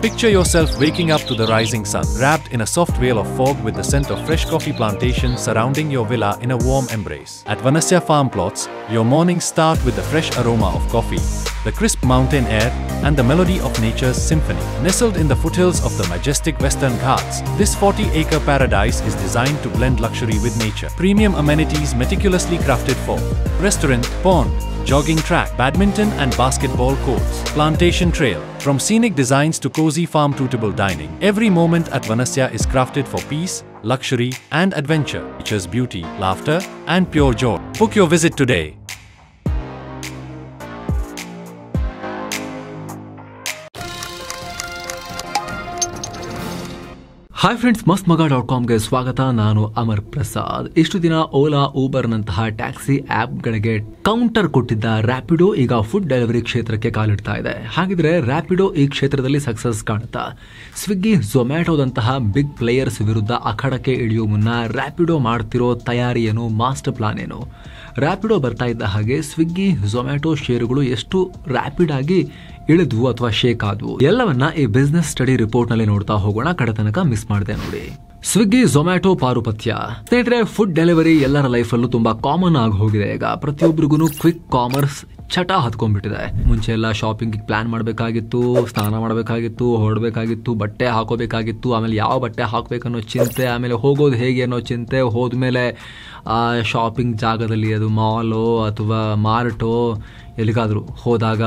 Picture yourself waking up to the rising sun, wrapped in a soft veil of fog with the scent of fresh coffee plantations surrounding your villa in a warm embrace. At Vanasya Farm Plots, your mornings start with the fresh aroma of coffee, the crisp mountain air, and the melody of nature's symphony. Nestled in the foothills of the majestic Western Ghats, this 40-acre paradise is designed to blend luxury with nature. Premium amenities meticulously crafted for restaurant, pond, jogging track, badminton and basketball courts, plantation trail. From scenic designs to cozy farm-suitable dining, every moment at Vanasya is crafted for peace, luxury and adventure. Nature's beauty, laughter and pure joy. Book your visit today. Hi friends, mastmaga.comಗೆ ಸ್ವಾಗತ. ನಾನು ಅಮರ್ ಪ್ರಸಾದ್. ಇಷ್ಟು ದಿನ ಓಲಾ, ಊಬರ್ನಂತಹ taxi ಆ್ಯಪ್ಗಳಿಗೆ counter ಕೊಟ್ಟಿದ್ದ ರ್ಯಾಪಿಡೋ ಈಗ food delivery ಕ್ಷೇತ್ರಕ್ಕೆ ಕಾಲಿಡ್ತಾ ಇದೆ. ಹಾಗಿದ್ರೆ ರ್ಯಾಪಿಡೋ ಈ ಕ್ಷೇತ್ರದಲ್ಲಿ ಸಕ್ಸಸ್ ಕಾಣುತ್ತಾ? ಸ್ವಿಗ್ಗಿ, ಝೊಮ್ಯಾಟೋದಂತಹ ಬಿಗ್ ಪ್ಲೇಯರ್ಸ್ ವಿರುದ್ಧ ಅಖಾಡಕ್ಕೆ ಇಳಿಯೋ ಮುನ್ನ ರ್ಯಾಪಿಡೋ ಮಾಡ್ತಿರೋ ತಯಾರಿ ಏನು, ಮಾಸ್ಟರ್ ಪ್ಲಾನ್ ಏನು? ರ್ಯಾಪಿಡೋ ಬರ್ತಾ ಇದ್ದ ಹಾಗೆ ಸ್ವಿಗ್ಗಿ, ಝೊಮ್ಯಾಟೋ ಷೇರುಗಳು ಎಷ್ಟು ರ್ಯಾಪಿಡ್ ಆಗಿ ಇಳಿದ್ವು ಅಥವಾ ಶೇಕ್ ಆದ್ವು, ಎಲ್ಲವನ್ನ ಈ ಬಿಸ್ನೆಸ್ ಸ್ಟಡಿ ರಿಪೋರ್ಟ್ ನಲ್ಲಿ ನೋಡ್ತಾ ಹೋಗೋಣ. ಕಡೆ ತನಕ ಮಿಸ್ ಮಾಡಿದೆ ನೋಡಿ. ಸ್ವಿಗ್ಗಿ, ಝೊಮ್ಯಾಟೋ ಪಾರುಪತ್ಯ. ಸ್ನೇಹಿತರೆ, ಫುಡ್ ಡೆಲಿವರಿ ಎಲ್ಲರ ಲೈಫಲ್ಲೂ ತುಂಬಾ ಕಾಮನ್ ಆಗಿ ಹೋಗಿದೆ. ಈಗ ಪ್ರತಿಯೊಬ್ಬರಿಗೂ ಕ್ವಿಕ್ ಕಾಮರ್ಸ್ ಚಟ ಹತ್ಕೊಂಡ್ಬಿಟ್ಟಿದೆ. ಮುಂಚೆ ಎಲ್ಲ ಶಾಪಿಂಗ್ ಪ್ಲಾನ್ ಮಾಡಬೇಕಾಗಿತ್ತು, ಸ್ನಾನ ಮಾಡಬೇಕಾಗಿತ್ತು, ಹೊರಡಬೇಕಾಗಿತ್ತು, ಬಟ್ಟೆ ಹಾಕೋಬೇಕಾಗಿತ್ತು, ಆಮೇಲೆ ಯಾವ ಬಟ್ಟೆ ಹಾಕ್ಬೇಕನ್ನೋ ಚಿಂತೆ, ಆಮೇಲೆ ಹೋಗೋದು ಹೇಗೆ ಅನ್ನೋ ಚಿಂತೆ, ಹೋದ್ಮೇಲೆ ಆ ಶಾಪಿಂಗ್ ಜಾಗದಲ್ಲಿ ಅದು ಮಾಲೋ ಅಥವಾ ಮಾರ್ಟೋ ಎಲ್ಲಿಗಾದರೂ ಹೋದಾಗ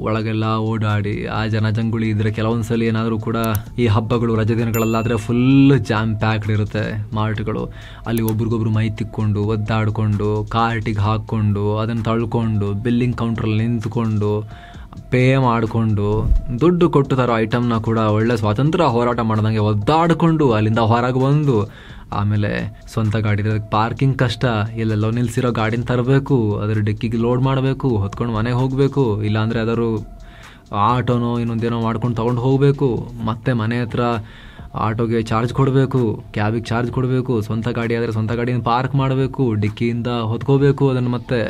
ಒಳಗೆಲ್ಲ ಓಡಾಡಿ ಆ ಜನಜಂಗುಳಿ ಇದ್ರೆ ಕೆಲವೊಂದ್ಸಲಿ ಏನಾದರೂ ಕೂಡ ಈ ಹಬ್ಬಗಳು, ರಜೆ ದಿನಗಳಲ್ಲಾದರೆ ಫುಲ್ ಜಾಮ್ ಪ್ಯಾಕ್ಡ್ ಇರುತ್ತೆ ಮಾರ್ಟ್ಗಳು. ಅಲ್ಲಿ ಒಬ್ರಿಗೊಬ್ರು ಮೈ ತಿಕ್ಕೊಂಡು, ಒದ್ದಾಡಿಕೊಂಡು, ಕಾರ್ಟಿಗೆ ಹಾಕ್ಕೊಂಡು, ಅದನ್ನು ತಳ್ಕೊಂಡು, ಬಿಲ್ಲಿಂಗ್ ಕೌಂಟ್ರಲ್ಲಿ ನಿಂತ್ಕೊಂಡು, ಪೇ ಮಾಡಿಕೊಂಡು, ದುಡ್ಡು ಕೊಟ್ಟು ತರೋ ಐಟಮ್ನ ಕೂಡ ಒಳ್ಳೆ ಸ್ವಾತಂತ್ರ್ಯ ಹೋರಾಟ ಮಾಡ್ದಂಗೆ ಒದ್ದಾಡಿಕೊಂಡು ಅಲ್ಲಿಂದ ಹೊರಗೆ ಬಂದು, ಆಮೇಲೆ ಸ್ವಂತ ಗಾಡಿ ಅದಕ್ಕೆ ಪಾರ್ಕಿಂಗ್ ಕಷ್ಟ, ಎಲ್ಲೆಲ್ಲೋ ನಿಲ್ಸಿರೋ ಗಾಡಿನ ತರಬೇಕು, ಅದರ ಡಿಕ್ಕಿಗೆ ಲೋಡ್ ಮಾಡಬೇಕು, ಹೊತ್ಕೊಂಡು ಮನೆಗೆ ಹೋಗಬೇಕು, ಇಲ್ಲಾಂದರೆ ಅದರೂ ಆಟೋನೋ ಇನ್ನೊಂದೇನೋ ಮಾಡ್ಕೊಂಡು ತೊಗೊಂಡು ಹೋಗಬೇಕು, ಮತ್ತೆ ಮನೆ ಹತ್ರ ಆಟೋಗೆ ಚಾರ್ಜ್ ಕೊಡಬೇಕು, ಕ್ಯಾಬಿಗೆ ಚಾರ್ಜ್ ಕೊಡಬೇಕು, ಸ್ವಂತ ಗಾಡಿ ಆದರೆ ಸ್ವಂತ ಗಾಡಿನ ಪಾರ್ಕ್ ಮಾಡಬೇಕು, ಡಿಕ್ಕಿಯಿಂದ ಹೊತ್ಕೋಬೇಕು, ಅದನ್ನು ಮತ್ತೆ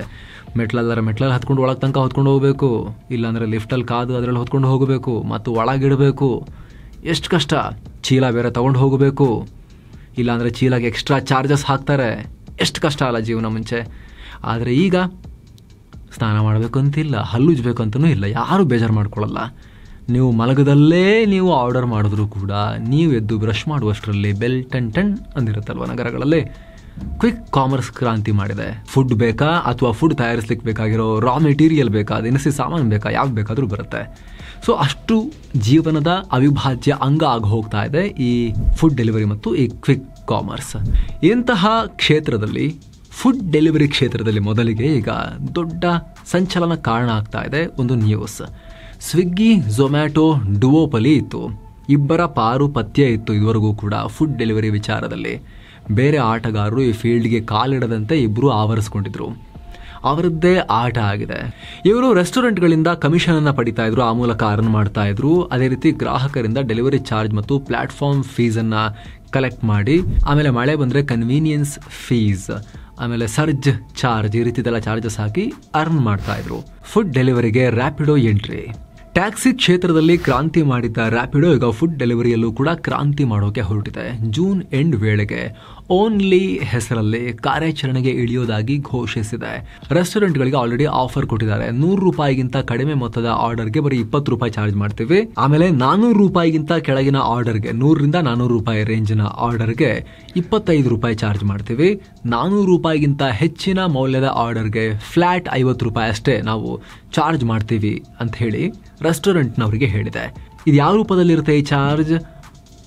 ಮೆಟ್ಲಲ್ಲಿ ಹತ್ಕೊಂಡು ಒಳಗೆ ತನಕ ಹೊತ್ಕೊಂಡು ಹೋಗಬೇಕು, ಇಲ್ಲಾಂದರೆ ಲಿಫ್ಟಲ್ಲಿ ಕಾದು ಅದರಲ್ಲಿ ಹೊತ್ಕೊಂಡು ಹೋಗಬೇಕು, ಮತ್ತು ಒಳಗಿಡಬೇಕು. ಎಷ್ಟು ಕಷ್ಟ. ಚೀಲ ಬೇರೆ ತೊಗೊಂಡು ಹೋಗಬೇಕು, ಇಲ್ಲಾಂದರೆ ಚೀಲಾಗೆ ಎಕ್ಸ್ಟ್ರಾ ಚಾರ್ಜಸ್ ಹಾಕ್ತಾರೆ. ಎಷ್ಟು ಕಷ್ಟ ಅಲ್ಲ ಜೀವನ ಮುಂಚೆ. ಆದರೆ ಈಗ ಸ್ನಾನ ಮಾಡಬೇಕು ಅಂತಿಲ್ಲ, ಹಲ್ಲುಜ್ಬೇಕು ಅಂತಲೂ ಇಲ್ಲ, ಯಾರೂ ಬೇಜಾರು ಮಾಡ್ಕೊಳ್ಳಲ್ಲ. ನೀವು ಮಲಗದಲ್ಲೇ ನೀವು ಆರ್ಡರ್ ಮಾಡಿದ್ರು ಕೂಡ ನೀವು ಎದ್ದು ಬ್ರಷ್ ಮಾಡುವಷ್ಟರಲ್ಲಿ ಬೆಲ್ ಟನ್ ಅಂದಿರುತ್ತಲ್ವ ನಗರಗಳಲ್ಲಿ. ಕ್ವಿಕ್ ಕಾಮರ್ಸ್ ಕ್ರಾಂತಿ ಮಾಡಿದೆ. ಫುಡ್ ಬೇಕಾ ಅಥವಾ ಫುಡ್ ತಯಾರಿಸ್ಲಿಕ್ಕೆ ಬೇಕಾಗಿರೋ ರಾ ಮೆಟೀರಿಯಲ್ ಬೇಕಾ, ದಿನಸಿ ಸಾಮಾನು ಬೇಕಾ, ಯಾವ್ದು ಬೇಕಾದರೂ ಬರುತ್ತೆ. ಸೊ ಅಷ್ಟು ಜೀವನದ ಅವಿಭಾಜ್ಯ ಅಂಗ ಆಗಿ ಹೋಗ್ತಾ ಇದೆ ಈ ಫುಡ್ ಡೆಲಿವರಿ ಮತ್ತು ಈ ಕ್ವಿಕ್ ಕಾಮರ್ಸ್. ಇಂತಹ ಕ್ಷೇತ್ರದಲ್ಲಿ, ಫುಡ್ ಡೆಲಿವರಿ ಕ್ಷೇತ್ರದಲ್ಲಿ ಮೊದಲಿಗೆ ಈಗ ದೊಡ್ಡ ಸಂಚಲನ ಕಾರಣ ಆಗ್ತಾ ಇದೆ ಒಂದು ನ್ಯೂಸ್. ಸ್ವಿಗ್ಗಿ, ಝೊಮ್ಯಾಟೋ ಡುವೋಪಲಿ ಇತ್ತು, ಇಬ್ಬರ ಪಾರುಪತ್ಯ ಇತ್ತು ಇದುವರೆಗೂ ಕೂಡ ಫುಡ್ ಡೆಲಿವರಿ ವಿಚಾರದಲ್ಲಿ. ಬೇರೆ ಆಟಗಾರರು ಈ ಫೀಲ್ಡ್ಗೆ ಕಾಲಿಡದಂತೆ ಇಬ್ಬರು ಆವರಿಸ್ಕೊಂಡಿದ್ರು. ಅವರದ್ದೇ ಆಟ ಆಗಿದೆ. ಇವರು ರೆಸ್ಟೋರೆಂಟ್ಗಳಿಂದ ಕಮಿಷನ್ ಅನ್ನು ಪಡಿತಾ ಇದ್ರು, ಆ ಮೂಲಕ ಅರ್ನ್ ಮಾಡ್ತಾ ಇದ್ರು. ಅದೇ ರೀತಿ ಗ್ರಾಹಕರಿಂದ ಡೆಲಿವರಿ ಚಾರ್ಜ್ ಮತ್ತು ಪ್ಲಾಟ್ಫಾರ್ಮ್ ಫೀಸನ್ನು ಕಲೆಕ್ಟ್ ಮಾಡಿ, ಆಮೇಲೆ ಮಳೆ ಬಂದರೆ ಕನ್ವೀನಿಯನ್ಸ್ ಫೀಸ್, ಆಮೇಲೆ ಸರ್ಜ್ ಚಾರ್ಜ್, ಈ ರೀತಿದೆಲ್ಲ ಚಾರ್ಜಸ್ ಹಾಕಿ ಅರ್ನ್ ಮಾಡ್ತಾ ಇದ್ರು. ಫುಡ್ ಡೆಲಿವರಿಗೆ ರ್ಯಾಪಿಡೋ ಎಂಟ್ರಿ. ಟ್ಯಾಕ್ಸಿ ಕ್ಷೇತ್ರದಲ್ಲಿ ಕ್ರಾಂತಿ ಮಾಡಿದ್ದ ರ್ಯಾಪಿಡೋ ಈಗ ಫುಡ್ ಡೆಲಿವರಿಯಲ್ಲೂ ಕೂಡ ಕ್ರಾಂತಿ ಮಾಡೋಕೆ ಹೊರಟಿದೆ. ಜೂನ್ ಎಂಡ್ ವೇಳೆಗೆ ಓನ್ಲಿ ಹೆಸರಲ್ಲಿ ಕಾರ್ಯಾಚರಣೆಗೆ ಇಳಿಯೋದಾಗಿ ಘೋಷಿಸಿದೆ. ರೆಸ್ಟೋರೆಂಟ್ಗಳಿಗೆ ಆಲ್ರೆಡಿ ಆಫರ್ ಕೊಟ್ಟಿದ್ದಾರೆ. 100 ರೂಪಾಯಿಗಿಂತ ಕಡಿಮೆ ಮೊತ್ತದ ಆರ್ಡರ್ಗೆ ಬರೀ 20 ರೂಪಾಯಿ ಚಾರ್ಜ್ ಮಾಡ್ತೀವಿ. ಆಮೇಲೆ 400 ರೂಪಾಯಿಗಿಂತ ಕೆಳಗಿನ ಆರ್ಡರ್ಗೆ, 100ರಿಂದ 400 ರೂಪಾಯಿ ರೇಂಜಿನ ಆರ್ಡರ್ಗೆ 25 ರೂಪಾಯಿ ಚಾರ್ಜ್ ಮಾಡ್ತೀವಿ. 400 ರೂಪಾಯಿಗಿಂತ ಹೆಚ್ಚಿನ ಮೌಲ್ಯದ ಆರ್ಡರ್ಗೆ ಫ್ಲಾಟ್ 50 ರೂಪಾಯಿ ಅಷ್ಟೇ ನಾವು ಚಾರ್ಜ್ ಮಾಡ್ತೀವಿ ಅಂತ ಹೇಳಿ ರೆಸ್ಟೋರೆಂಟ್ನವರಿಗೆ ಹೇಳಿದೆ. ಇದು ಯಾವ ರೂಪದಲ್ಲಿರುತ್ತೆ ಈ ಚಾರ್ಜ್?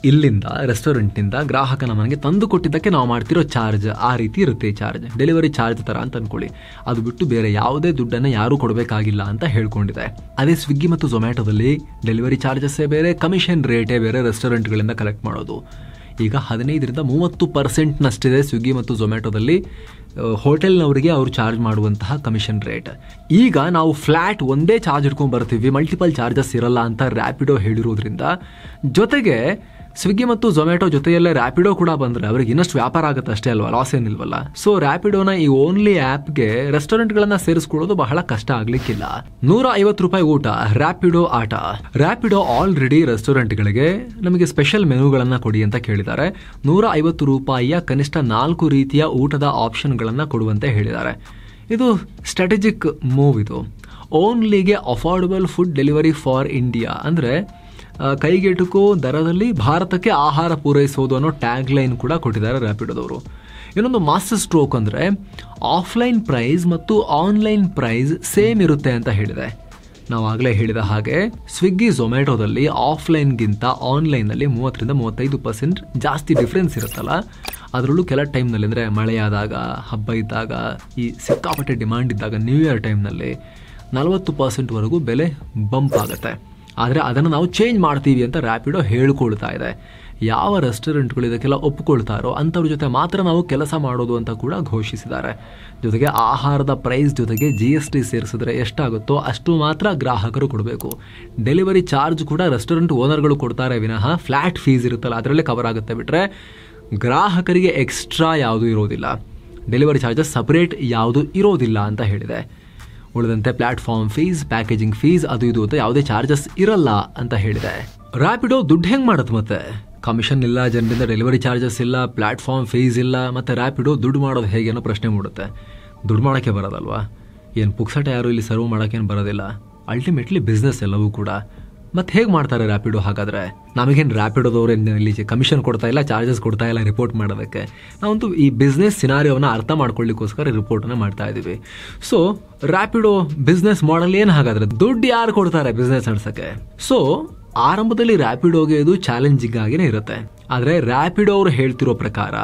ಇಲ್ಲಿಂದ ರೆಸ್ಟೋರೆಂಟ್ನಿಂದ ಗ್ರಾಹಕನ ಮನೆಗೆ ತಂದು ಕೊಟ್ಟಿದ್ದಕ್ಕೆ ನಾವು ಮಾಡ್ತಿರೋ ಚಾರ್ಜ್, ಆ ರೀತಿ ಇರುತ್ತೆ ಈ ಚಾರ್ಜ್. ಡೆಲಿವರಿ ಚಾರ್ಜ್ ಥರ ಅಂತ ಅಂದ್ಕೊಳ್ಳಿ. ಅದು ಬಿಟ್ಟು ಬೇರೆ ಯಾವುದೇ ದುಡ್ಡನ್ನು ಯಾರೂ ಕೊಡಬೇಕಾಗಿಲ್ಲ ಅಂತ ಹೇಳ್ಕೊಂಡಿದೆ. ಅದೇ ಸ್ವಿಗ್ಗಿ ಮತ್ತು ಝೊಮ್ಯಾಟೋದಲ್ಲಿ ಡೆಲಿವರಿ ಚಾರ್ಜಸ್ಸೇ ಬೇರೆ, ಕಮಿಷನ್ ರೇಟೇ ಬೇರೆ ರೆಸ್ಟೋರೆಂಟ್ಗಳಿಂದ ಕಲೆಕ್ಟ್ ಮಾಡೋದು. ಈಗ 15ರಿಂದ 30% ಸ್ವಿಗ್ಗಿ ಮತ್ತು ಝೊಮ್ಯಾಟೋದಲ್ಲಿ ಹೋಟೆಲ್ನವರಿಗೆ ಅವರು ಚಾರ್ಜ್ ಮಾಡುವಂತಹ ಕಮಿಷನ್ ರೇಟ್. ಈಗ ನಾವು ಫ್ಲಾಟ್ ಒಂದೇ ಚಾರ್ಜ್ ಹಿಡ್ಕೊಂಡು ಬರ್ತೀವಿ, ಮಲ್ಟಿಪಲ್ ಚಾರ್ಜಸ್ ಇರಲ್ಲ ಅಂತ ರ್ಯಾಪಿಡೋ ಹೇಳಿರೋದ್ರಿಂದ, ಜೊತೆಗೆ ಸ್ವಿಗ್ಗಿ ಮತ್ತು ಝೊಮ್ಯಾಟೊ ಜೊತೆಯಲ್ಲೇ ರ್ಯಾಪಿಡೋ ಕೂಡ ಬಂದ್ರೆ ಅವ್ರಿಗೆ ಇನ್ನಷ್ಟು ವ್ಯಾಪಾರ ಆಗುತ್ತೆ ಅಷ್ಟೇ ಅಲ್ವಾ, ಲಾಸ್ ಏನಿಲ್ವಲ್ಲ. ಸೊ ರ್ಯಾಪಿಡೋನ ಈ ಓನ್ಲಿ ಆಪ್ಗೆ ರೆಸ್ಟೋರೆಂಟ್ಗಳನ್ನ ಸೇರಿಸ್ಕೊಳ್ಳೋದು ಬಹಳ ಕಷ್ಟ ಆಗ್ಲಿಕ್ಕಿಲ್ಲ. ₹150 ಊಟ, ರ್ಯಾಪಿಡೋ ಆಟ. ರ್ಯಾಪಿಡೋ ಆಲ್ರೆಡಿ ರೆಸ್ಟೋರೆಂಟ್ಗಳಿಗೆ ನಮಗೆ ಸ್ಪೆಷಲ್ ಮೆನುಗಳನ್ನ ಕೊಡಿ ಅಂತ ಕೇಳಿದ್ದಾರೆ. ₹150 ಕನಿಷ್ಠ 4 ರೀತಿಯ ಊಟದ ಆಪ್ಷನ್ಗಳನ್ನ ಕೊಡುವಂತೆ ಹೇಳಿದ್ದಾರೆ. ಇದು ಸ್ಟ್ರಾಟಜಿಕ್ ಮೂವ್. ಇದು ಓನ್ಲಿಗೆ affordable food delivery for India, ಅಂದ್ರೆ ಕೈಗೆಟುಕೋ ದರದಲ್ಲಿ ಭಾರತಕ್ಕೆ ಆಹಾರ ಪೂರೈಸೋದು ಅನ್ನೋ ಟ್ಯಾಗ್ ಲೈನ್ ಕೂಡ ಕೊಟ್ಟಿದ್ದಾರೆ ರ್ಯಾಪಿಡೋದವರು. ಇನ್ನೊಂದು ಮಾಸ್ಟರ್ ಸ್ಟ್ರೋಕ್ ಅಂದರೆ ಆಫ್ಲೈನ್ ಪ್ರೈಸ್ ಮತ್ತು ಆನ್ಲೈನ್ ಪ್ರೈಸ್ ಸೇಮ್ ಇರುತ್ತೆ ಅಂತ ಹೇಳಿದೆ. ನಾವು ಆಗಲೇ ಹೇಳಿದ ಹಾಗೆ ಸ್ವಿಗ್ಗಿ ಝೊಮ್ಯಾಟೊದಲ್ಲಿ ಆಫ್ಲೈನ್ಗಿಂತ ಆನ್ಲೈನಲ್ಲಿ 30-35% ಜಾಸ್ತಿ ಡಿಫ್ರೆನ್ಸ್ ಇರುತ್ತಲ್ಲ. ಅದರಲ್ಲೂ ಕೆಲ ಟೈಮ್ನಲ್ಲಿ ಅಂದರೆ ಮಳೆಯಾದಾಗ, ಹಬ್ಬ ಇದ್ದಾಗ, ಈ ಸಿಕ್ಕಾಪಟ್ಟೆ ಡಿಮಾಂಡ್ ಇದ್ದಾಗ, ನ್ಯೂ ಇಯರ್ ಟೈಮ್ನಲ್ಲಿ 40% ಬೆಲೆ ಬಂಪ್ ಆಗುತ್ತೆ. ಆದರೆ ಅದನ್ನು ನಾವು ಚೇಂಜ್ ಮಾಡ್ತೀವಿ ಅಂತ ರ್ಯಾಪಿಡೋ ಹೇಳ್ಕೊಳ್ತಾ ಇದೆ. ಯಾವ ರೆಸ್ಟೋರೆಂಟ್ಗಳು ಇದಕ್ಕೆಲ್ಲ ಒಪ್ಪಿಕೊಳ್ತಾರೋ ಅಂಥವ್ರ ಜೊತೆ ಮಾತ್ರ ನಾವು ಕೆಲಸ ಮಾಡೋದು ಅಂತ ಕೂಡ ಘೋಷಿಸಿದ್ದಾರೆ. ಜೊತೆಗೆ ಆಹಾರದ ಪ್ರೈಸ್ ಜೊತೆಗೆ GST ಸೇರಿಸಿದ್ರೆ ಎಷ್ಟಾಗುತ್ತೋ ಅಷ್ಟು ಮಾತ್ರ ಗ್ರಾಹಕರು ಕೊಡಬೇಕು. ಡೆಲಿವರಿ ಚಾರ್ಜ್ ಕೂಡ ರೆಸ್ಟೋರೆಂಟ್ ಓನರ್ಗಳು ಕೊಡ್ತಾರೆ ವಿನಃ ಫ್ಲ್ಯಾಟ್ ಫೀಸ್ ಇರುತ್ತಲ್ಲ ಅದರಲ್ಲೇ ಕವರ್ ಆಗುತ್ತೆ ಬಿಟ್ಟರೆ ಗ್ರಾಹಕರಿಗೆ ಎಕ್ಸ್ಟ್ರಾ ಯಾವುದೂ ಇರೋದಿಲ್ಲ. ಡೆಲಿವರಿ ಚಾರ್ಜಸ್ ಸಪರೇಟ್ ಯಾವುದೂ ಇರೋದಿಲ್ಲ ಅಂತ ಹೇಳಿದೆ. ಉಳಿದಂತೆ ಪ್ಲಾಟ್ಫಾರ್ಮ್ ಫೀಸ್, ಪ್ಯಾಕೇಜಿಂಗ್ ಫೀಸ್, ಅದು ಇದು ಅಂತ ಯಾವುದೇ ಚಾರ್ಜಸ್ ಇರಲ್ಲ ಅಂತ ಹೇಳಿದೆ. ರ್ಯಾಪಿಡೋ ದುಡ್ಡು ಹೆಂಗೆ ಮಾಡುತ್ತೆ? ಮತ್ತೆ ಕಮಿಷನ್ ಇಲ್ಲ, ಜನರಿಂದ ಡೆಲಿವರಿ ಚಾರ್ಜಸ್ ಇಲ್ಲ, ಪ್ಲಾಟ್ಫಾರ್ಮ್ ಫೀಸ್ ಇಲ್ಲ, ಮತ್ತೆ ರ್ಯಾಪಿಡೋ ದುಡ್ಡು ಮಾಡೋದು ಹೇಗೆ ಅನ್ನೋ ಪ್ರಶ್ನೆ ಮೂಡುತ್ತೆ. ದುಡ್ಡು ಮಾಡೋಕ್ಕೆ ಬರೋದಲ್ವಾ? ಏನು ಪುಕ್ಸಟೆ ಯಾರು ಇಲ್ಲಿ ಸರ್ವ್ ಮಾಡೋಕ್ಕೇನು ಬರೋದಿಲ್ಲ. ಅಲ್ಟಿಮೇಟ್ಲಿ ಬಿಸ್ನೆಸ್ ಎಲ್ಲವೂ ಕೂಡ. ಮತ್ತೆ ಹೇಗೆ ಮಾಡ್ತಾರೆ ರ್ಯಾಪಿಡೋ? ಹಾಗಾದರೆ ನಮಗೇನು ರ್ಯಾಪಿಡೋದವ್ರು ಇಲ್ಲಿ ಕಮಿಷನ್ ಕೊಡ್ತಾ ಇಲ್ಲ, ಚಾರ್ಜಸ್ ಕೊಡ್ತಾ ಇಲ್ಲ ರಿಪೋರ್ಟ್ ಮಾಡೋದಕ್ಕೆ. ನಾವಂತೂ ಈ ಬಿಸ್ನೆಸ್ ಸಿನಾರಿಯೋನ ಅರ್ಥ ಮಾಡ್ಕೊಳ್ಳಿಕ್ಕೋಸ್ಕರ ರಿಪೋರ್ಟನ್ನು ಮಾಡ್ತಾ ಇದ್ದೀವಿ. ಸೊ ರ್ಯಾಪಿಡೋ ಬಿಸ್ನೆಸ್ ಮಾಡಲ್ ಏನು ಹಾಗಾದರೆ? ದುಡ್ಡು ಯಾರು ಕೊಡ್ತಾರೆ ಬಿಸ್ನೆಸ್ ನಡೆಸೋಕ್ಕೆ? ಸೊ ಆರಂಭದಲ್ಲಿ ರ್ಯಾಪಿಡೋಗೆ ಇದು ಚಾಲೆಂಜಿಂಗ್ ಆಗಿನೇ ಇರುತ್ತೆ. ಆದರೆ ರ್ಯಾಪಿಡೋ ಅವರು ಹೇಳ್ತಿರೋ ಪ್ರಕಾರ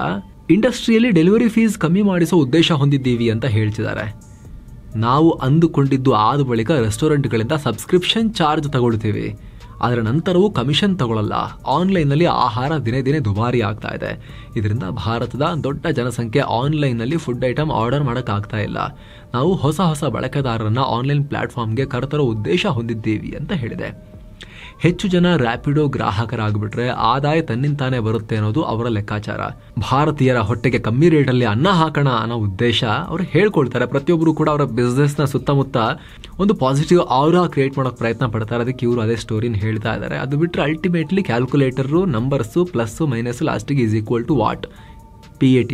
ಇಂಡಸ್ಟ್ರಿಯಲ್ಲಿ ಡೆಲಿವರಿ ಫೀಸ್ ಕಮ್ಮಿ ಮಾಡಿಸೋ ಉದ್ದೇಶ ಹೊಂದಿದ್ದೀವಿ ಅಂತ ಹೇಳ್ತಿದ್ದಾರೆ. ನಾವು ಅಂದುಕೊಂಡಿದ್ದು ಆದ ಬಳಿಕ ರೆಸ್ಟೋರೆಂಟ್ಗಳಿಂದ ಸಬ್ಸ್ಕ್ರಿಪ್ಷನ್ ಚಾರ್ಜ್ ತಗೊಳ್ತೀವಿ, ಅದರ ನಂತರವೂ ಕಮಿಷನ್ ತಗೊಳ್ಳಲ್ಲ. ಆನ್ಲೈನ್ನಲ್ಲಿ ಆಹಾರ ದಿನೇ ದಿನೇ ದುಬಾರಿ ಆಗ್ತಾ ಇದೆ. ಇದರಿಂದ ಭಾರತದ ದೊಡ್ಡ ಜನಸಂಖ್ಯೆ ಆನ್ಲೈನ್ನಲ್ಲಿ ಫುಡ್ ಐಟಮ್ ಆರ್ಡರ್ ಮಾಡೋಕ್ಕಾಗ್ತಾ ಇಲ್ಲ. ನಾವು ಹೊಸ ಹೊಸ ಬಳಕೆದಾರರನ್ನ ಆನ್ಲೈನ್ ಪ್ಲಾಟ್ಫಾರ್ಮ್ಗೆ ಕರೆತರೋ ಉದ್ದೇಶ ಹೊಂದಿದ್ದೀವಿ ಅಂತ ಹೇಳಿದೆ. ಹೆಚ್ಚು ಜನ ರ್ಯಾಪಿಡೋ ಗ್ರಾಹಕರಾಗ್ಬಿಟ್ರೆ ಆದಾಯ ತನ್ನಿಂತಾನೇ ಬರುತ್ತೆ ಅನ್ನೋದು ಅವರ ಲೆಕ್ಕಾಚಾರ. ಭಾರತೀಯರ ಹೊಟ್ಟೆಗೆ ಕಮ್ಮಿ ರೇಟಲ್ಲಿ ಅನ್ನ ಹಾಕೋಣ ಅನ್ನೋ ಉದ್ದೇಶ ಅವರು ಹೇಳ್ಕೊಳ್ತಾರೆ. ಪ್ರತಿಯೊಬ್ಬರು ಕೂಡ ಅವರ ಬಿಸ್ನೆಸ್ನ ಸುತ್ತಮುತ್ತ ಒಂದು ಪಾಸಿಟಿವ್ ಆರಾ ಕ್ರಿಯೇಟ್ ಮಾಡೋಕೆ ಪ್ರಯತ್ನ ಪಡ್ತಾರೆ. ಅದಕ್ಕೆ ಇವರು ಅದೇ ಸ್ಟೋರಿನ ಹೇಳ್ತಾ ಇದ್ದಾರೆ. ಅದು ಬಿಟ್ಟರೆ ultimately calculator, numbers, plus minus, ಲಾಸ್ಟಿಗೆ equal to what? PAT,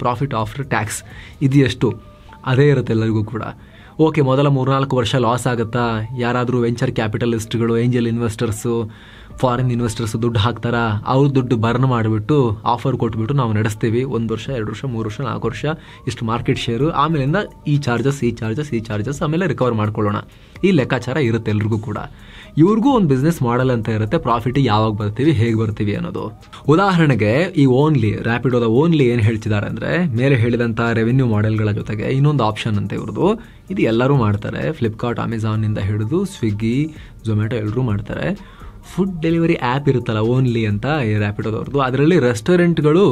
profit after tax. ಇದು ಎಷ್ಟು ಅದೇ ಇರುತ್ತೆ ಎಲ್ಲರಿಗೂ ಕೂಡ. ಓಕೆ, ಮೊದಲ 3-4 ವರ್ಷ ಲಾಸ್ ಆಗುತ್ತಾ? ಯಾರಾದರೂ ವೆಂಚರ್ ಕ್ಯಾಪಿಟಲಿಸ್ಟ್ಗಳು, ಏಂಜಲ್ ಇನ್ವೆಸ್ಟರ್ಸು, ಫಾರಿನ್ ಇನ್ವೆಸ್ಟರ್ಸ್ ದುಡ್ಡು ಹಾಕ್ತಾರಾ? ಅವ್ರ ದುಡ್ಡು ಬರ್ನ್ ಮಾಡಿಬಿಟ್ಟು ಆಫರ್ ಕೊಟ್ಬಿಟ್ಟು ನಾವು ನಡೆಸ್ತೀವಿ 1 ವರ್ಷ, 2 ವರ್ಷ, 3 ವರ್ಷ, 4 ವರ್ಷ, ಇಷ್ಟು ಮಾರ್ಕೆಟ್ ಶೇರು, ಆಮೇಲಿಂದ ಈ ಚಾರ್ಜಸ್ ಆಮೇಲೆ ರಿಕವರ್ ಮಾಡ್ಕೊಳ್ಳೋಣ. ಈ ಲೆಕ್ಕಾಚಾರ ಇರುತ್ತೆ ಎಲ್ರಿಗೂ ಕೂಡ. ಇವ್ರಿಗೂ ಒಂದು ಬಿಸ್ನೆಸ್ ಮಾಡಲ್ ಅಂತ ಇರುತ್ತೆ, ಪ್ರಾಫಿಟ್ ಯಾವಾಗ ಬರ್ತೀವಿ, ಹೇಗೆ ಬರ್ತೀವಿ ಅನ್ನೋದು. ಉದಾಹರಣೆಗೆ ಈ ರ್ಯಾಪಿಡೋದ ಓನ್ಲಿ ಏನು ಹೇಳ್ತಿದ್ದಾರೆ ಅಂದರೆ, ಮೇಲೆ ಹೇಳಿದಂಥ ರೆವೆನ್ಯೂ ಮಾಡೆಲ್ಗಳ ಜೊತೆಗೆ ಇನ್ನೊಂದು ಆಪ್ಷನ್ ಅಂತ ಇವ್ರದ್ದು. ಇದು ಎಲ್ಲರೂ ಮಾಡ್ತಾರೆ. ಫ್ಲಿಪ್ಕಾರ್ಟ್, ಅಮೆಝಾನ್ನಿಂದ ಹಿಡಿದು ಸ್ವಿಗ್ಗಿ, ಝೊಮ್ಯಾಟೊ ಎಲ್ಲರೂ ಮಾಡ್ತಾರೆ. ಫುಡ್ ಡೆಲಿವರಿ ಆ್ಯಪ್ ಇರುತ್ತಲ್ಲ ಓನ್ಲಿ ಅಂತ ಈ ರ್ಯಾಪಿಡೋದವ್ರದ್ದು, ಅದರಲ್ಲಿ ರೆಸ್ಟೋರೆಂಟ್ಗಳು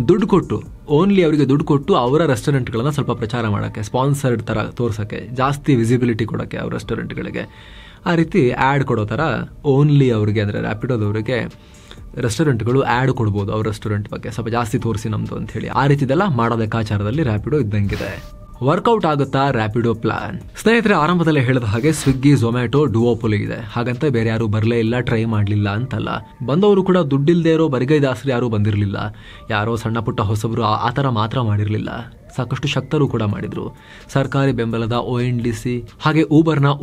ದುಡ್ಡು ಕೊಟ್ಟು, ಓನ್ಲಿ ಅವರಿಗೆ ದುಡ್ಡು ಕೊಟ್ಟು ಅವರ ರೆಸ್ಟೋರೆಂಟ್ಗಳನ್ನು ಸ್ವಲ್ಪ ಪ್ರಚಾರ ಮಾಡೋಕ್ಕೆ, ಸ್ಪಾನ್ಸರ್ಡ್ ಥರ ತೋರ್ಸೋಕ್ಕೆ, ಜಾಸ್ತಿ ವಿಸಿಬಿಲಿಟಿ ಕೊಡೋಕ್ಕೆ ಅವ್ರ ರೆಸ್ಟೋರೆಂಟ್ಗಳಿಗೆ, ಆ ರೀತಿ ಆ್ಯಡ್ ಕೊಡೋ ಥರ ಓನ್ಲಿ ಅವರಿಗೆ ಅಂದರೆ ರ್ಯಾಪಿಡೋದವರಿಗೆ ರೆಸ್ಟೋರೆಂಟ್ಗಳು ಆ್ಯಡ್ ಕೊಡ್ಬೋದು ಅವ್ರ ರೆಸ್ಟೋರೆಂಟ್ ಬಗ್ಗೆ, ಸ್ವಲ್ಪ ಜಾಸ್ತಿ ತೋರಿಸಿ ನಮ್ಮದು ಅಂತ ಹೇಳಿ. ಆ ರೀತಿದೆಲ್ಲ ಮಾಡೋ ಲೆಕ್ಕಾಚಾರದಲ್ಲಿ ರ್ಯಾಪಿಡೋ ಇದ್ದಂಗಿದೆ. ವರ್ಕೌಟ್ ಆಗುತ್ತಾ ರ್ಯಾಪಿಡೋ ಪ್ಲಾನ್? ಸ್ನೇಹಿತರೆ, ಆರಂಭದಲ್ಲೇ ಹೇಳಿದ ಹಾಗೆ ಸ್ವಿಗ್ಗಿ, ಝೊಮ್ಯಾಟೊ ಡುವೋಪೊಲಿ ಇದೆ. ಹಾಗಂತ ಬೇರೆ ಯಾರು ಬರಲೇ ಇಲ್ಲ, ಟ್ರೈ ಮಾಡಲಿಲ್ಲ ಅಂತಲ್ಲ. ಬಂದವರು ಕೂಡ ದುಡ್ಡಿಲ್ಲದೆ ಇರೋ ಬರಿಗೈದಾಸರು ಯಾರೂ ಬಂದಿರಲಿಲ್ಲ. ಯಾರೋ ಸಣ್ಣ ಪುಟ್ಟ ಹೊಸಬರು ಆ ಥರ ಮಾತ್ರ ಮಾಡಿರಲಿಲ್ಲ. ಸಾಕಷ್ಟು ಶಕ್ತರು ಕೂಡ ಮಾಡಿದ್ರು. ಸರ್ಕಾರಿ ಬೆಂಬಲದ ONDC ಹಾಗೆ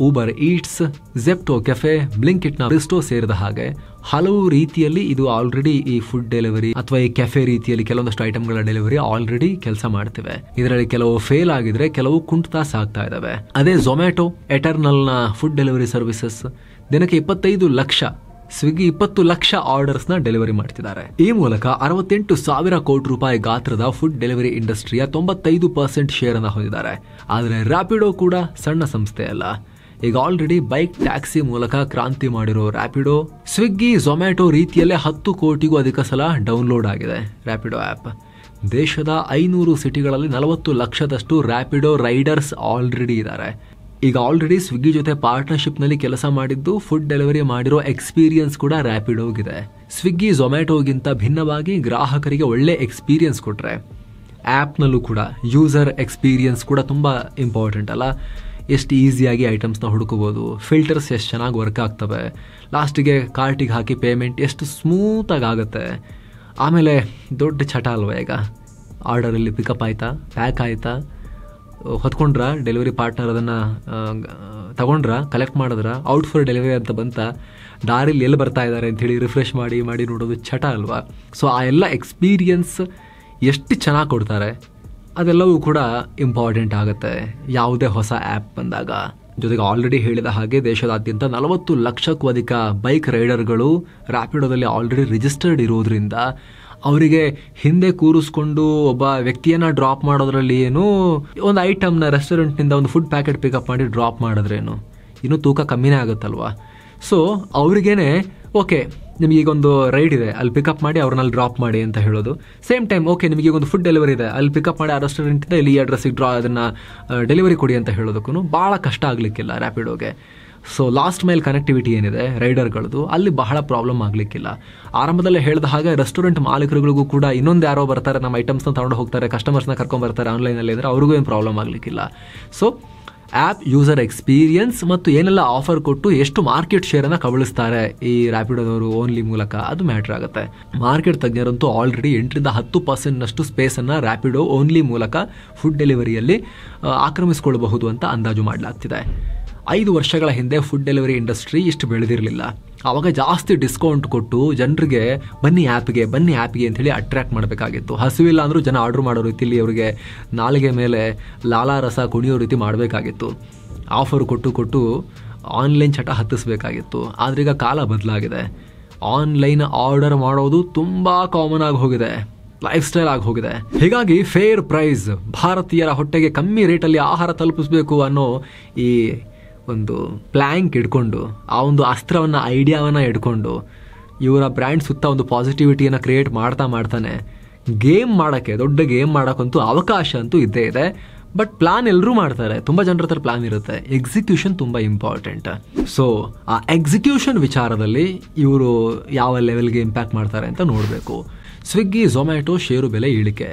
ಊಬರ್ ಈಟ್ಸ್, ಝೆಪ್ಟೋ, ಕೆಫೆ, ಬ್ಲಿಂಕಿಟ್ನ ರಿಸ್ಟೋ ಸೇರಿದ ಹಾಗೆ ಹಲವು ರೀತಿಯಲ್ಲಿ ಇದು ಆಲ್ರೆಡಿ ಈ ಫುಡ್ ಡೆಲಿವರಿ ಅಥವಾ ಈ ಕೆಫೆ ರೀತಿಯಲ್ಲಿ ಕೆಲವೊಂದಷ್ಟು ಐಟಮ್ಗಳ ಡೆಲಿವರಿ ಆಲ್ರೆಡಿ ಕೆಲಸ ಮಾಡ್ತಿವೆ. ಇದರಲ್ಲಿ ಕೆಲವು ಫೇಲ್ ಆಗಿದ್ರೆ ಕೆಲವು ಕುಂಠಿತ ಸಾಗ್ತಾ ಇದಾವೆ. ಅದೇ ಝೊಮ್ಯಾಟೊ ಎಟರ್ನಲ್ನ ಫುಡ್ ಡೆಲಿವರಿ ಸರ್ವಿಸಸ್ ದಿನಕ್ಕೆ 25 ಲಕ್ಷ, ಸ್ವಿಗ್ಗಿ 20 ಲಕ್ಷ ಆರ್ಡರ್ಸ್ನ ಡೆಲಿವರಿ ಮಾಡ್ತಿದ್ದಾರೆ. ಈ ಮೂಲಕ 68,000 ಕೋಟಿ ರೂಪಾಯಿ ಗಾತ್ರದ ಫುಡ್ ಡೆಲಿವರಿ ಇಂಡಸ್ಟ್ರಿಯ 95% ಶೇರ್ ಅನ್ನು ಹೊಂದಿದ್ದಾರೆ. ಆದರೆ ರ್ಯಾಪಿಡೋ ಕೂಡ ಸಣ್ಣ ಸಂಸ್ಥೆ ಅಲ್ಲ. ಈಗ ಆಲ್ರೆಡಿ ಬೈಕ್ ಟ್ಯಾಕ್ಸಿ ಮೂಲಕ ಕ್ರಾಂತಿ ಮಾಡಿರೋ ರ್ಯಾಪಿಡೋ ಸ್ವಿಗ್ಗಿ, ಝೊಮ್ಯಾಟೊ ರೀತಿಯಲ್ಲೇ 10 ಕೋಟಿಗೂ ಅಧಿಕ ಸಲ ಡೌನ್ಲೋಡ್ ಆಗಿದೆ ರ್ಯಾಪಿಡೋ ಆ್ಯಪ್. ದೇಶದ 500 ಸಿಟಿಗಳಲ್ಲಿ 40 ಲಕ್ಷದಷ್ಟು ರ್ಯಾಪಿಡೋ ರೈಡರ್ಸ್ ಆಲ್ರೆಡಿ ಇದ್ದಾರೆ. ಈಗ ಆಲ್ರೆಡಿ ಸ್ವಿಗ್ಗಿ ಜೊತೆ ಪಾರ್ಟ್ನರ್ಶಿಪ್ನಲ್ಲಿ ಕೆಲಸ ಮಾಡಿದ್ದು, ಫುಡ್ ಡೆಲಿವರಿ ಮಾಡಿರೋ ಎಕ್ಸ್ಪೀರಿಯನ್ಸ್ ಕೂಡ ರ್ಯಾಪಿಡೋಗಿದೆ. ಸ್ವಿಗ್ಗಿ ಝೊಮ್ಯಾಟೋಗಿಂತ ಭಿನ್ನವಾಗಿ ಗ್ರಾಹಕರಿಗೆ ಒಳ್ಳೆ ಎಕ್ಸ್ಪೀರಿಯನ್ಸ್ ಕೊಟ್ಟರೆ, ಆ್ಯಪ್ನಲ್ಲೂ ಕೂಡ ಯೂಸರ್ ಎಕ್ಸ್ಪೀರಿಯನ್ಸ್ ಕೂಡ ತುಂಬ ಇಂಪಾರ್ಟೆಂಟ್ ಅಲ್ಲ. ಎಷ್ಟು ಈಸಿಯಾಗಿ ಐಟಮ್ಸ್ನ ಹುಡುಕಬೋದು, ಫಿಲ್ಟರ್ಸ್ ಎಷ್ಟು ಚೆನ್ನಾಗಿ ವರ್ಕ್ ಆಗ್ತವೆ, ಲಾಸ್ಟಿಗೆ ಕಾರ್ಟಿಗೆ ಹಾಕಿ ಪೇಮೆಂಟ್ ಎಷ್ಟು ಸ್ಮೂತಾಗಿ ಆಗುತ್ತೆ. ಆಮೇಲೆ ದೊಡ್ಡ ಚಟ ಅಲ್ವ ಈಗ, ಆರ್ಡರಲ್ಲಿ ಪಿಕಪ್ ಆಯಿತಾ, ಪ್ಯಾಕ್ ಆಯಿತಾ, ಹೊತ್ಕೊಂಡ್ರ ಡೆಲಿವರಿ ಪಾರ್ಟ್ನರ್ ಅದನ್ನು ತಗೊಂಡ್ರ, ಕಲೆಕ್ಟ್ ಮಾಡಿದ್ರ, ಔಟ್ ಫಾರ್ ಡೆಲಿವರಿ ಅಂತ ಬಂತ, ದಾರಿಲಿ ಎಲ್ಲಿ ಬರ್ತಾ ಇದ್ದಾರೆ ಅಂಥೇಳಿ ರಿಫ್ರೆಶ್ ಮಾಡಿ ನೋಡೋದು ಚಟ ಅಲ್ವಾ. ಸೊ ಆ ಎಲ್ಲ ಎಕ್ಸ್ಪೀರಿಯನ್ಸ್ ಎಷ್ಟು ಚೆನ್ನಾಗಿ ಕೊಡ್ತಾರೆ ಅದೆಲ್ಲವೂ ಕೂಡ ಇಂಪಾರ್ಟೆಂಟ್ ಆಗುತ್ತೆ ಯಾವುದೇ ಹೊಸ ಆ್ಯಪ್ ಬಂದಾಗ. ಜೊತೆಗೆ ಆಲ್ರೆಡಿ ಹೇಳಿದ ಹಾಗೆ ದೇಶದಾದ್ಯಂತ 40 ಲಕ್ಷಕ್ಕೂ ಅಧಿಕ ಬೈಕ್ ರೈಡರ್ಗಳು ರ್ಯಾಪಿಡೋದಲ್ಲಿ ಆಲ್ರೆಡಿ ರಿಜಿಸ್ಟರ್ಡ್ ಇರೋದ್ರಿಂದ ಅವರಿಗೆ ಹಿಂದೆ ಕೂರಿಸ್ಕೊಂಡು ಒಬ್ಬ ವ್ಯಕ್ತಿಯನ್ನು ಡ್ರಾಪ್ ಮಾಡೋದ್ರಲ್ಲಿ ಏನು, ಒಂದು ಐಟಮ್ನ ರೆಸ್ಟೋರೆಂಟ್ನಿಂದ ಒಂದು ಫುಡ್ ಪ್ಯಾಕೆಟ್ ಪಿಕಪ್ ಮಾಡಿ ಡ್ರಾಪ್ ಮಾಡಿದ್ರೇನು ಇನ್ನೂ ತೂಕ ಕಮ್ಮಿನೇ ಆಗುತ್ತಲ್ವಾ. ಸೊ ಅವ್ರಿಗೇನೆ ಓಕೆ ನಿಮಗೀಗೊಂದು ರೈಡ್ ಇದೆ, ಅಲ್ಲಿ ಪಿಕಪ್ ಮಾಡಿ ಅವ್ರನ್ನ ಅಲ್ಲಿ ಡ್ರಾಪ್ ಮಾಡಿ ಅಂತ ಹೇಳೋದು. ಸೇಮ್ ಟೈಮ್ ಓಕೆ ನಿಮಗೀಗೊಂದು ಫುಡ್ ಡೆಲಿವರಿ ಇದೆ, ಅಲ್ಲಿ ಪಿಕಪ್ ಮಾಡಿ ಆ ರೆಸ್ಟೋರೆಂಟಿಂದ ಇಲ್ಲಿ ಈ ಅಡ್ರೆಸ್ಸಿಗೆ ಅದನ್ನು ಡೆಲಿವರಿ ಕೊಡಿ ಅಂತ ಹೇಳೋದಕ್ಕೂ ಭಾಳ ಕಷ್ಟ ಆಗಲಿಕ್ಕಿಲ್ಲ ರ್ಯಾಪಿಡೋಗೆ. ಸೊ ಲಾಸ್ಟ್ ಮೈಲ್ ಕನೆಕ್ಟಿವಿಟಿ ಏನಿದೆ ರೈಡರ್ಗಳದ್ದು, ಅಲ್ಲಿ ಬಹಳ ಪ್ರಾಬ್ಲಮ್ ಆಗಲಿಕ್ಕಿಲ್ಲ. ಆರಂಭದಲ್ಲೇ ಹೇಳಿದ ಹಾಗೆ ರೆಸ್ಟೋರೆಂಟ್ ಮಾಲೀಕರುಗಳಿಗೂ ಕೂಡ ಇನ್ನೊಂದು ಯಾರೋ ಬರ್ತಾರೆ, ನಮ್ಮ ಐಟಮ್ಸ್ನ ತೊಗೊಂಡು ಹೋಗ್ತಾರೆ, ಕಸ್ಟಮರ್ಸ್ನ ಕರ್ಕೊಂಡ್ಬರ್ತಾರೆ ಆನ್ಲೈನಲ್ಲಿ ಇದ್ದರೆ ಅವ್ರಿಗೂ ಏನು ಪ್ರಾಬ್ಲಮ್ ಆಗಲಿಕ್ಕಿಲ್ಲ. ಸೊ ಆ್ಯಪ್ ಯೂಸರ್ ಎಕ್ಸ್ಪೀರಿಯನ್ಸ್ ಮತ್ತು ಏನೆಲ್ಲ ಆಫರ್ ಕೊಟ್ಟು ಎಷ್ಟು ಮಾರ್ಕೆಟ್ ಶೇರನ್ನು ಕಬಳಿಸ್ತಾರೆ ಈ ರ್ಯಾಪಿಡೋದವರು ಓನ್ಲಿ ಮೂಲಕ, ಅದು ಮ್ಯಾಟ್ರ್ ಆಗುತ್ತೆ. ಮಾರ್ಕೆಟ್ ತಜ್ಞರಂತೂ ಆಲ್ರೆಡಿ 8-10% ಸ್ಪೇಸನ್ನು ರ್ಯಾಪಿಡೋ ಓನ್ಲಿ ಮೂಲಕ ಫುಡ್ ಡೆಲಿವರಿಯಲ್ಲಿ ಆಕ್ರಮಿಸಿಕೊಳ್ಳಬಹುದು ಅಂತ ಅಂದಾಜು ಮಾಡಲಾಗ್ತಿದೆ. 5 ವರ್ಷಗಳ ಹಿಂದೆ ಫುಡ್ ಡೆಲಿವರಿ ಇಂಡಸ್ಟ್ರಿ ಇಷ್ಟು ಬೆಳೆದಿರಲಿಲ್ಲ. ಆವಾಗ ಜಾಸ್ತಿ ಡಿಸ್ಕೌಂಟ್ ಕೊಟ್ಟು ಜನರಿಗೆ ಬನ್ನಿ ಆ್ಯಪ್ಗೆ ಅಂಥೇಳಿ ಅಟ್ರ್ಯಾಕ್ಟ್ ಮಾಡಬೇಕಾಗಿತ್ತು. ಹಸಿವಿಲ್ಲ ಅಂದರೂ ಜನ ಆರ್ಡ್ರ್ ಮಾಡೋ ರೀತಿಯಲ್ಲಿ ಅವರಿಗೆ ನಾಲಿಗೆ ಮೇಲೆ ಲಾಲಾರಸ ಕುಣಿಯೋ ರೀತಿ ಮಾಡಬೇಕಾಗಿತ್ತು. ಆಫರ್ ಕೊಟ್ಟು ಆನ್ಲೈನ್ ಚಟ ಹತ್ತಿಸ್ಬೇಕಾಗಿತ್ತು. ಆದರೆ ಈಗ ಕಾಲ ಬದಲಾಗಿದೆ. ಆನ್ಲೈನ್ ಆರ್ಡರ್ ಮಾಡೋದು ತುಂಬ ಕಾಮನ್ ಆಗಿ ಹೋಗಿದೆ, ಲೈಫ್ ಸ್ಟೈಲ್ ಆಗಿ ಹೋಗಿದೆ. ಹೀಗಾಗಿ ಫೇರ್ ಪ್ರೈಸ್, ಭಾರತೀಯರ ಹೊಟ್ಟೆಗೆ ಕಮ್ಮಿ ರೇಟಲ್ಲಿ ಆಹಾರ ತಲುಪಿಸಬೇಕು ಅನ್ನೋ ಈ ಒಂದು ಪ್ಲ್ಯಾಂಕ್ ಇಟ್ಕೊಂಡು, ಆ ಒಂದು ಅಸ್ತ್ರವನ್ನು ಐಡಿಯಾವನ್ನು ಇಟ್ಕೊಂಡು ಇವರ ಬ್ರ್ಯಾಂಡ್ ಸುತ್ತ ಒಂದು ಪಾಸಿಟಿವಿಟಿಯನ್ನು ಕ್ರಿಯೇಟ್ ಮಾಡ್ತಾನೆ ಗೇಮ್ ಮಾಡೋಕ್ಕೆ, ದೊಡ್ಡ ಗೇಮ್ ಮಾಡೋಕ್ಕಂತೂ ಅವಕಾಶ ಅಂತೂ ಇದ್ದೇ ಇದೆ. ಬಟ್ ಪ್ಲಾನ್ ಎಲ್ಲರೂ ಮಾಡ್ತಾರೆ, ತುಂಬ ಜನರ ಹತ್ರ ಪ್ಲಾನ್ ಇರುತ್ತೆ, ಎಕ್ಸಿಕ್ಯೂಷನ್ ತುಂಬ ಇಂಪಾರ್ಟೆಂಟ್. ಸೊ ಆ ಎಕ್ಸಿಕ್ಯೂಷನ್ ವಿಚಾರದಲ್ಲಿ ಇವರು ಯಾವ ಲೆವೆಲ್ಗೆ ಇಂಪ್ಯಾಕ್ಟ್ ಮಾಡ್ತಾರೆ ಅಂತ ನೋಡಬೇಕು. ಸ್ವಿಗ್ಗಿ ಝೊಮ್ಯಾಟೊ ಷೇರು ಬೆಲೆ ಇಳಿಕೆ.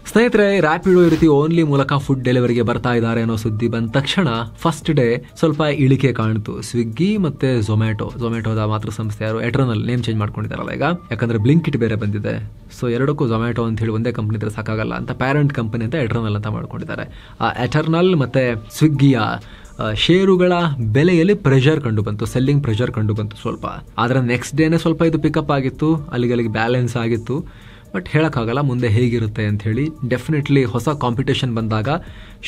ಸ್ನೇಹಿತರೆ, ರ್ಯಾಪಿಡೋ ಈ ರೀತಿ ಓನ್ಲಿ ಮೂಲಕ ಫುಡ್ ಡೆಲಿವರಿಗೆ ಬರ್ತಾ ಇದ್ದಾರೆ ಅನ್ನೋ ಸುದ್ದಿ ಬಂದ ತಕ್ಷಣ ಫಸ್ಟ್ ಡೇ ಸ್ವಲ್ಪ ಇಳಿಕೆ ಕಾಣ್ತು. ಸ್ವಿಗ್ಗಿ ಮತ್ತೆ ಝೊಮ್ಯಾಟೋದ ಮಾತೃ ಸಂಸ್ಥೆ ಯಾರು ಎಟರ್ನಲ್ ನೇಮ್ ಚೇಂಜ್ ಮಾಡ್ಕೊಂಡಿದ್ದಾರಲ್ಲ ಈಗ, ಯಾಕಂದ್ರೆ ಬ್ಲಿಂಕಿಟ್ ಬೇರೆ ಬಂದಿದೆ. ಸೊ ಎರಡಕ್ಕೂ ಝೊಮ್ಯಾಟೊ ಅಂತ ಹೇಳಿ ಒಂದೇ ಕಂಪನಿ ಇದ್ರೆ ಸಾಕಾಗಲ್ಲ ಅಂತ ಪ್ಯಾರೆಂಟ್ ಕಂಪನಿ ಅಂತ ಎಟರ್ನಲ್ ಅಂತ ಮಾಡ್ಕೊಂಡಿದ್ದಾರೆ. ಆ ಎಟರ್ನಲ್ ಮತ್ತೆ ಸ್ವಿಗ್ಗಿಯ ಷೇರುಗಳ ಬೆಲೆಯಲ್ಲಿ ಪ್ರೆಷರ್ ಕಂಡು ಬಂತು, ಸೆಲ್ಲಿಂಗ್ ಪ್ರೆಷರ್ ಕಂಡು ಬಂತು ಸ್ವಲ್ಪ. ಆದರೆ ನೆಕ್ಸ್ಟ್ ಡೇನೆ ಸ್ವಲ್ಪ ಇದು ಪಿಕಪ್ ಆಗಿತ್ತು, ಅಲ್ಲಿಗೆ ಬ್ಯಾಲೆನ್ಸ್ ಆಗಿತ್ತು. ಬಟ್ ಹೇಳೋಕ್ಕಾಗಲ್ಲ ಮುಂದೆ ಹೇಗಿರುತ್ತೆ ಅಂತ ಹೇಳಿ. ಡೆಫಿನೆಟ್ಲಿ ಹೊಸ ಕಾಂಪಿಟೇಷನ್ ಬಂದಾಗ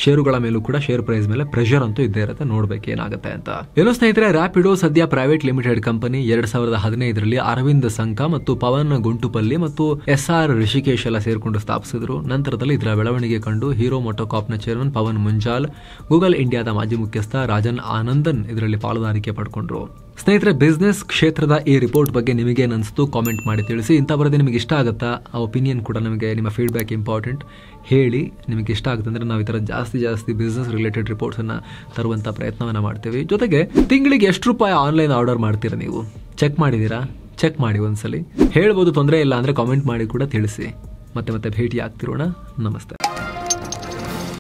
ಷೇರುಗಳ ಮೇಲೂ ಕೂಡ ಶೇರ್ ಪ್ರೈಸ್ ಮೇಲೆ ಪ್ರೆಷರ್ ಅಂತೂ ಇದ್ದೇ ಇರುತ್ತೆ, ನೋಡ್ಬೇಕು ಏನಾಗುತ್ತೆ ಅಂತ. ಏನೋ ಸ್ನೇಹಿತರೆ, ರ್ಯಾಪಿಡೋ ಸದ್ಯ ಪ್ರೈವೇಟ್ ಲಿಮಿಟೆಡ್ ಕಂಪನಿ. 2015ರಲ್ಲಿ ಅರವಿಂದ್ ಸಂಕ ಮತ್ತು ಪವನ್ ಗುಂಟುಪಲ್ಲಿ ಮತ್ತು SR ರಿಷಿಕೇಶ್ ಎಲ್ಲ ಸೇರ್ಕೊಂಡು ಸ್ಥಾಪಿಸಿದ್ರು. ನಂತರದಲ್ಲಿ ಇದರ ಬೆಳವಣಿಗೆ ಕಂಡು ಹೀರೋ ಮೋಟೋಕಾರ್ಪ್ನ ಚೇರ್ಮನ್ ಪವನ್ ಮುಂಜಾಲ್, ಗೂಗಲ್ ಇಂಡಿಯಾದ ಮಾಜಿ ಮುಖ್ಯಸ್ಥ ರಾಜನ್ ಆನಂದನ್ ಇದರಲ್ಲಿ ಪಾಲುದಾರಿಕೆ ಪಡ್ಕೊಂಡ್ರು. ಸ್ನೇಹಿತರೆ, ಬಿಸ್ನೆಸ್ ಕ್ಷೇತ್ರದ ಈ ರಿಪೋರ್ಟ್ ಬಗ್ಗೆ ನಿಮಗೇನು ಅನಿಸ್ತು ಕಾಮೆಂಟ್ ಮಾಡಿ ತಿಳಿಸಿ. ಇಂಥ ಬರದೆ ನಿಮಗೆ ಇಷ್ಟ ಆಗುತ್ತಾ, ಆ ಒಪಿನಿಯನ್ ಕೂಡ ನಮಗೆ, ನಿಮ್ಮ ಫೀಡ್ಬ್ಯಾಕ್ ಇಂಪಾರ್ಟೆಂಟ್. ಹೇಳಿ ನಿಮಗೆ ಇಷ್ಟ ಆಗುತ್ತೆ ಅಂದರೆ ನಾವು ಈ ಥರ ಜಾಸ್ತಿ ಬಿಸ್ನೆಸ್ ರಿಲೇಟೆಡ್ ರಿಪೋರ್ಟ್ಸನ್ನು ತರುವಂಥ ಪ್ರಯತ್ನವನ್ನು ಮಾಡ್ತೀವಿ. ಜೊತೆಗೆ ತಿಂಗಳಿಗೆ ಎಷ್ಟು ರೂಪಾಯಿ ಆನ್ಲೈನ್ ಆರ್ಡರ್ ಮಾಡ್ತೀರಾ ನೀವು, ಚೆಕ್ ಮಾಡಿದ್ದೀರಾ? ಚೆಕ್ ಮಾಡಿ ಒಂದ್ಸಲಿ. ಹೇಳ್ಬೋದು, ತೊಂದರೆ ಇಲ್ಲ ಅಂದರೆ ಕಾಮೆಂಟ್ ಮಾಡಿ ಕೂಡ ತಿಳಿಸಿ. ಮತ್ತೆ ಭೇಟಿ ಆಗ್ತಿರೋಣ. ನಮಸ್ತೆ.